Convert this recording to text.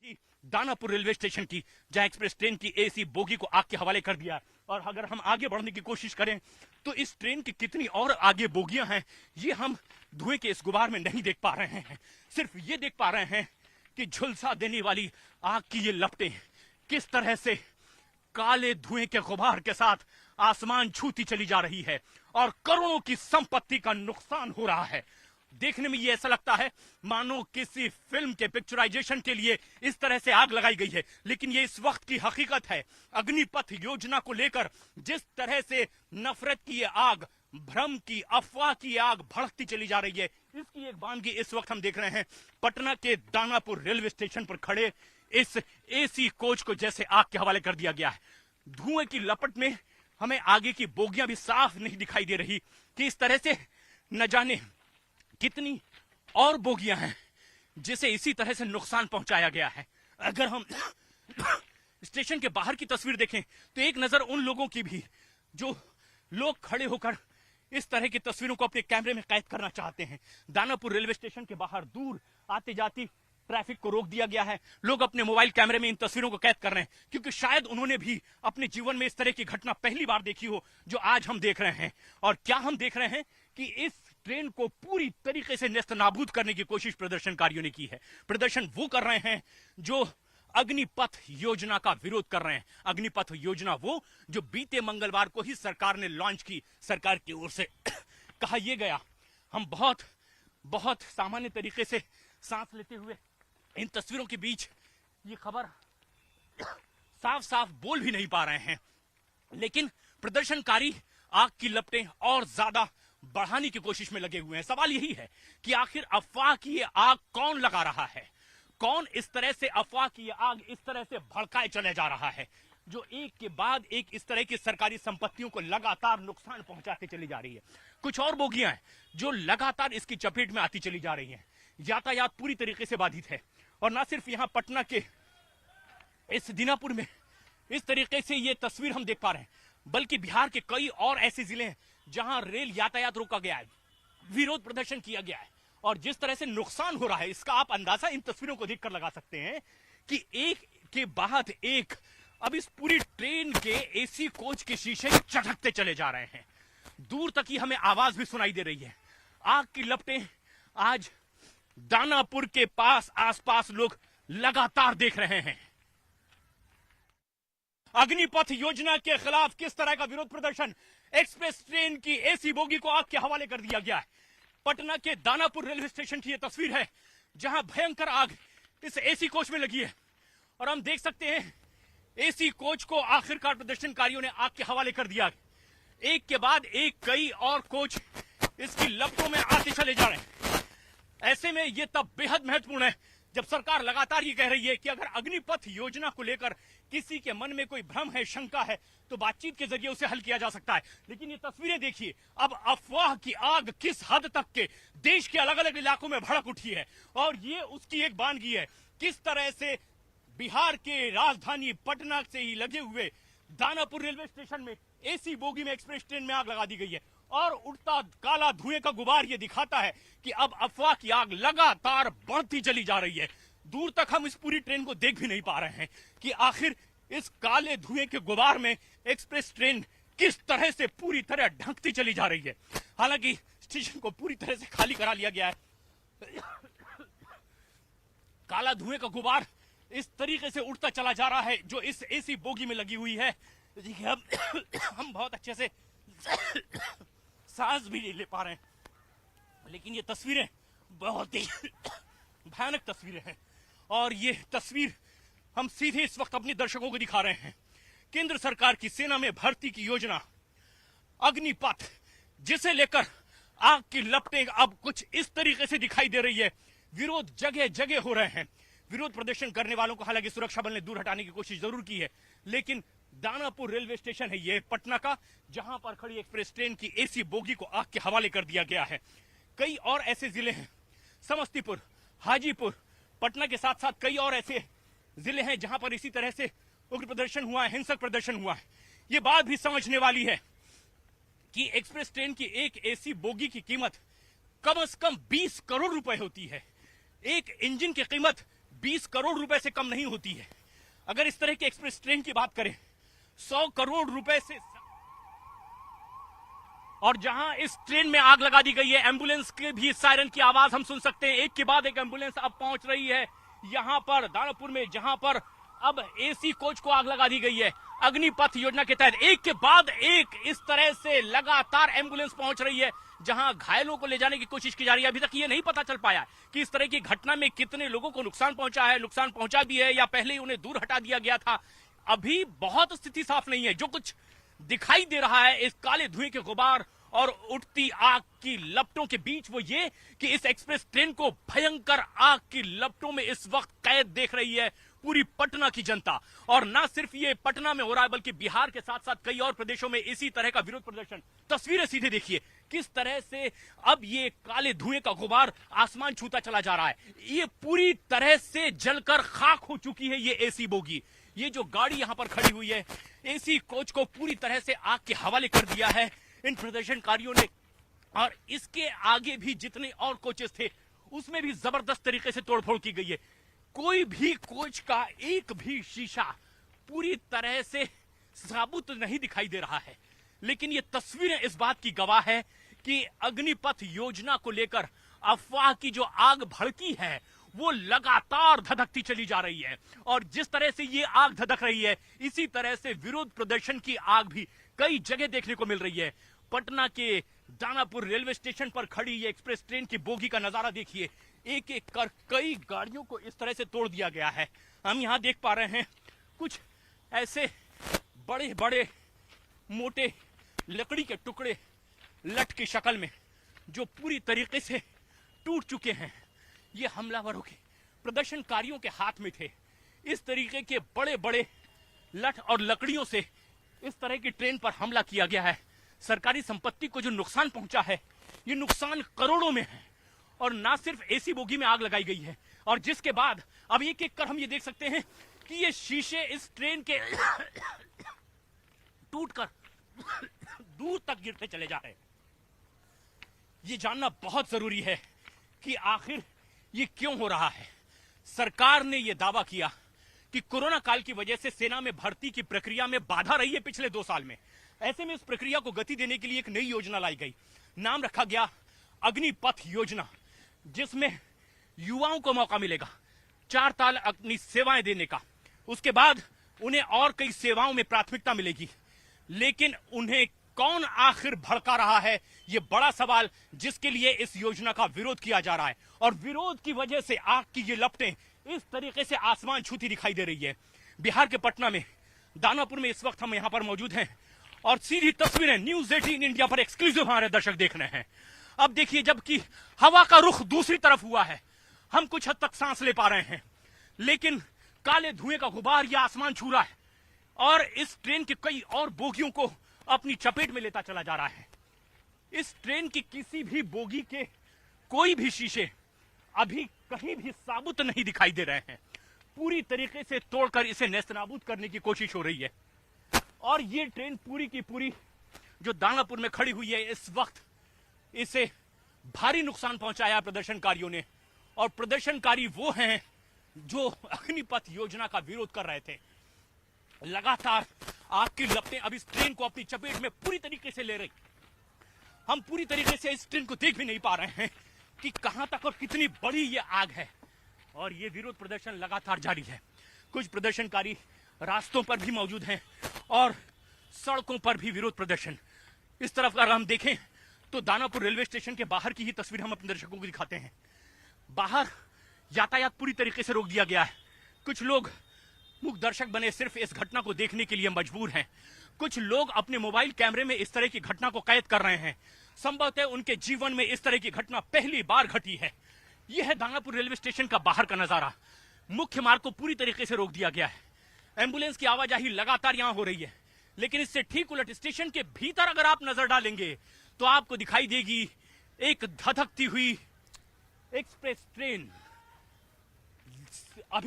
की Danapur railway station की, जहां एक्सप्रेस ट्रेन की एसी बोगी को आग के हवाले कर दिया। और अगर हम आगे बढ़ने की कोशिश करें तो इस ट्रेन की कितनी और आगे बोगियां हैं ये हम धुएं के इस गुबार में नहीं देख पा रहे हैं। सिर्फ ये देख पा रहे हैं कि झुलसा देने वाली आग की ये लपटें किस तरह से काले धुएं के गुबार के साथ आसमान छूती चली जा रही है और करोड़ों की संपत्ति का नुकसान हो रहा है। देखने में ये ऐसा लगता है मानो किसी फिल्म के पिक्चराइजेशन के लिए इस तरह से आग लगाई गई है, लेकिन ये इस वक्त की हकीकत है। अग्निपथ योजना को लेकर जिस तरह से नफरत की ये आग, भ्रम की, अफवाह की आग भड़कती चली जा रही है, इसकी एक बानगी इस वक्त हम देख रहे हैं। पटना के दानापुर रेलवे स्टेशन पर खड़े इस एसी कोच को जैसे आग के हवाले कर दिया गया है। धुएं की लपट में हमें आगे की बोगियां भी साफ नहीं दिखाई दे रही कि इस तरह से न जाने कितनी और बोगियां हैं जिसे इसी तरह से नुकसान पहुंचाया गया है। अगर हम स्टेशन के बाहर की तस्वीर देखें तो एक नजर उन लोगों की भी जो लोग खड़े होकर इस तरह की तस्वीरों को अपने कैमरे में कैद करना चाहते हैं। दानापुर रेलवे स्टेशन के बाहर दूर आते जाती ट्रैफिक को रोक दिया गया है। लोग अपने मोबाइल कैमरे में इन तस्वीरों को कैद कर रहे हैं क्योंकि शायद उन्होंने भी अपने जीवन में इस तरह की घटना पहली बार देखी हो जो आज हम देख रहे हैं। और क्या हम देख रहे हैं कि इस ट्रेन को पूरी तरीके से नेस्तनाबूद करने की कोशिश प्रदर्शनकारियों ने की है। प्रदर्शन वो कर रहे हैं जो अग्निपथ योजना का विरोध कर रहे हैं। अग्निपथ योजना वो जो बीते मंगलवार को ही सरकार ने लॉन्च की। सरकार की ओर से कहा यह गया, हम बहुत बहुत सामान्य तरीके से सांस लेते हुए इन तस्वीरों के बीच ये खबर साफ साफ बोल भी नहीं पा रहे हैं, लेकिन प्रदर्शनकारी आग की लपटें और ज्यादा बढ़ाने की कोशिश में लगे हुए हैं। सवाल यही है कि आखिर अफवाह की ये आग कौन लगा रहा है, कौन इस तरह से अफवाह की ये आग इस तरह से भड़काए चले जा रहा है जो एक के बाद एक इस तरह की सरकारी संपत्तियों को लगातार नुकसान पहुंचाते चली जा रही है। कुछ और बोगियां हैं जो लगातार इसकी चपेट में आती चली जा रही हैं। यातायात पूरी तरीके से बाधित है और ना सिर्फ यहां पटना के इस दीनापुर में इस तरीके से ये तस्वीर हम देख पा रहे हैं, बल्कि बिहार के कई और ऐसे जिले हैं जहां रेल यातायात रोका गया है, विरोध प्रदर्शन किया गया है और जिस तरह से नुकसान हो रहा है इसका आप अंदाजा इन तस्वीरों को देखकर लगा सकते हैं कि एक के बाद एक अब इस पूरी ट्रेन के एसी कोच के शीशे चटकते चले जा रहे हैं। दूर तक ही हमें आवाज भी सुनाई दे रही है। आग की लपटें आज दानापुर के पास आसपास लोग लगातार देख रहे हैं। अग्निपथ योजना के खिलाफ किस तरह का विरोध प्रदर्शन, एक्सप्रेस ट्रेन की एसी बोगी को आग के हवाले कर दिया गया है। पटना के दानापुर रेलवे स्टेशन की यह तस्वीर है जहां भयंकर आग इस एसी कोच में लगी है और हम देख सकते हैं एसी कोच को आखिरकार प्रदर्शनकारियों ने आग के हवाले कर दिया। एक के बाद एक कई और कोच इसकी लपटों में आते चले जा रहे हैं। ऐसे में यह तब बेहद महत्वपूर्ण है जब सरकार लगातार ये कह रही है कि अगर अग्निपथ योजना को लेकर किसी के मन में कोई भ्रम है, शंका है, तो बातचीत के जरिए उसे हल किया जा सकता है। लेकिन ये तस्वीरें देखिए, अब अफवाह की आग किस हद तक के देश के अलग अलग इलाकों में भड़क उठी है और ये उसकी एक बानगी है। किस तरह से बिहार के राजधानी पटना से ही लगे हुए दानापुर रेलवे स्टेशन में एसी बोगी में एक्सप्रेस ट्रेन में आग लगा दी गई है और उड़ता काला धुएं का गुबार ये दिखाता है कि अब अफवाह की आग लगातार बढ़ती चली जा रही है। दूर तक हम इस पूरी ट्रेन को देख भी नहीं पा रहे हैं कि आखिर इस काले धुएं के गुबार में एक्सप्रेस ट्रेन किस तरह से पूरी तरह ढकती चली जा रही है। हालांकि स्टेशन को पूरी तरह से खाली करा लिया गया है। काला धुएं का गुबार इस तरीके से उड़ता चला जा रहा है जो इस एसी बोगी में लगी हुई है। हम बहुत अच्छे से सांस भी नहीं ले पा रहे हैं, लेकिन ये तस्वीरें बहुत ही भयानक तस्वीरें हैं और ये तस्वीर हम सीधे इस वक्त अपने दर्शकों को दिखा रहे हैं। केंद्र सरकार की सेना में भर्ती की योजना अग्निपथ, जिसे लेकर आग की लपटें अब कुछ इस तरीके से दिखाई दे रही है। विरोध जगह जगह हो रहे हैं। विरोध प्रदर्शन करने वालों को हालांकि सुरक्षा बल ने दूर हटाने की कोशिश जरूर की है, लेकिन दानापुर रेलवे स्टेशन है ये पटना का, जहां पर खड़ी एक्सप्रेस ट्रेन की एसी बोगी को आग के हवाले कर दिया गया है। कई और ऐसे जिले हैं, समस्तीपुर, हाजीपुर, पटना के साथ साथ कई और ऐसे जिले हैं जहां पर इसी तरह से उग्र प्रदर्शन हुआ है, हिंसक प्रदर्शन हुआ है। ये बात भी समझने वाली है कि एक्सप्रेस ट्रेन की एक एसी बोगी की कीमत कम से कम 20 करोड़ रुपए होती है। एक इंजन की कीमत 20 करोड़ रुपए से कम नहीं होती है। अगर इस तरह की एक्सप्रेस ट्रेन की बात करें 100 करोड़ रुपए से, और जहां इस ट्रेन में आग लगा दी गई है, एम्बुलेंस के भी सायरन की आवाज हम सुन सकते हैं। एक के बाद एक एम्बुलेंस अब पहुंच रही है यहां पर दानापुर में, जहां पर अब एसी कोच को आग लगा दी गई है। अग्निपथ योजना के तहत एक के बाद एक इस तरह से लगातार एम्बुलेंस पहुंच रही है, जहां घायलों को ले जाने की कोशिश की जा रही है। अभी तक ये नहीं पता चल पाया कि इस तरह की घटना में कितने लोगों को नुकसान पहुंचा है, नुकसान पहुंचा भी है या पहले ही उन्हें दूर हटा दिया गया था। अभी बहुत स्थिति साफ नहीं है। जो कुछ दिखाई दे रहा है इस काले धुएं के गुबार और उठती आग की लपटों के बीच, वो ये कि इस एक्सप्रेस ट्रेन को भयंकर आग की लपटों में इस वक्त कैद देख रही है पूरी पटना की जनता। और ना सिर्फ ये पटना में हो रहा है बल्कि बिहार के साथ साथ कई और प्रदेशों में इसी तरह का विरोध प्रदर्शन। तस्वीरें सीधे देखिए किस तरह से अब ये काले धुएं का गुबार आसमान छूता चला जा रहा है। ये पूरी तरह से जलकर खाक हो चुकी है ये एसी बोगी। ये जो गाड़ी यहां पर खड़ी हुई है, एसी कोच को पूरी तरह से आग के हवाले कर दिया है इन प्रदर्शनकारियों ने। और इसके आगे भी जितने और कोचेस थे उसमें भी जबरदस्त तरीके से तोड़फोड़ की गई है। कोई भी कोच का एक भी शीशा पूरी तरह से साबुत नहीं दिखाई दे रहा है। लेकिन ये तस्वीरें इस बात की गवाह है कि अग्निपथ योजना को लेकर अफवाह की जो आग भड़की है वो लगातार धधकती चली जा रही है। और जिस तरह से ये आग धधक रही है इसी तरह से विरोध प्रदर्शन की आग भी कई जगह देखने को मिल रही है। पटना के दानापुर रेलवे स्टेशन पर खड़ी ये एक्सप्रेस ट्रेन की बोगी का नजारा देखिए। एक एक कर कई गाड़ियों को इस तरह से तोड़ दिया गया है। हम यहां देख पा रहे हैं कुछ ऐसे बड़े बड़े मोटे लकड़ी के टुकड़े लठ की शक्ल में जो पूरी तरीके से टूट चुके हैं। ये हमलावरों के प्रदर्शनकारियों के हाथ में थे। इस तरीके के बड़े बड़े लठ और लकड़ियों से इस तरह की ट्रेन पर हमला किया गया है। सरकारी संपत्ति को जो नुकसान पहुंचा है ये नुकसान करोड़ों में है। और ना सिर्फ एसी बोगी में आग लगाई गई है, और जिसके बाद अब एक एक कर हम ये देख सकते हैं कि ये शीशे इस ट्रेन के टूटकर दूर तक गिरते चले जा रहे हैं। ये जानना बहुत जरूरी है कि आखिर ये क्यों हो रहा है। सरकार ने यह दावा किया कि कोरोना काल की वजह से सेना में भर्ती की प्रक्रिया में बाधा रही है पिछले 2 साल में। ऐसे में इस प्रक्रिया को गति देने के लिए एक नई योजना लाई गई। नाम रखा गया अग्निपथ योजना, जिसमें युवाओं को मौका मिलेगा 4 साल अपनी सेवाएं देने का। उसके बाद उन्हें और कई सेवाओं में प्राथमिकता मिलेगी। लेकिन उन्हें कौन आखिर भड़का रहा है यह बड़ा सवाल, जिसके लिए इस योजना का विरोध किया जा रहा है। और विरोध की वजह से आग की ये लपटें इस तरीके से आसमान छूती दिखाई दे रही है। बिहार के पटना में दानापुर में इस वक्त हम यहां पर मौजूद हैं और सीधी तस्वीरें न्यूज 18 इंडिया पर एक्सक्लूसिव हमारे दर्शक देख रहे हैं। अब देखिए, जबकि हवा का रुख दूसरी तरफ हुआ है, हम कुछ हद तक सांस ले पा रहे हैं, लेकिन काले धुएं का गुबार यह आसमान छू रहा है और इस ट्रेन के कई और बोगियों को अपनी चपेट में लेता चला जा रहा है। इस ट्रेन की किसी भी बोगी के कोई भी शीशे अभी कहीं भी साबुत नहीं दिखाई दे रहे हैं। पूरी तरीके से तोड़कर इसे नेस्तनाबूद करने की कोशिश हो रही है। और ये ट्रेन पूरी की पूरी जो दानापुर में खड़ी हुई है, इस वक्त इसे भारी नुकसान पहुंचाया प्रदर्शनकारियों ने। और प्रदर्शनकारी वो हैं जो अग्निपथ योजना का विरोध कर रहे थे। लगातार आग की लपटें अब इस ट्रेन को अपनी चपेट में पूरी तरीके से ले रही। हम पूरी तरीके से इस ट्रेन को देख भी नहीं पा रहे हैं कि कहां तक और कितनी बड़ी ये आग है। और ये विरोध प्रदर्शन लगातार जारी है। कुछ प्रदर्शनकारी रास्तों पर भी मौजूद हैं और सड़कों पर भी विरोध प्रदर्शन। इस तरफ अगर हम देखें तो दानापुर रेलवे स्टेशन के बाहर की ही तस्वीर हम अपने दर्शकों को दिखाते हैं। बाहर यातायात पूरी तरीके से रोक दिया गया है। कुछ लोग मूक दर्शक बने सिर्फ इस घटना को देखने के लिए मजबूर हैं। कुछ लोग अपने मोबाइल कैमरे में इस तरह की घटना को कैद कर रहे हैं। संभवतः उनके जीवन में इस तरह की घटना पहली बार घटी है। यह है दानापुर रेलवे स्टेशन का बाहर का नजारा। मुख्य मार्ग को पूरी तरीके से रोक दिया गया है। एम्बुलेंस की आवाजाही लगातार यहां हो रही है, लेकिन इससे ठीक उलट स्टेशन के भीतर अगर आप नजर डालेंगे तो आपको दिखाई देगी एक धधकती हुई एक्सप्रेस ट्रेन।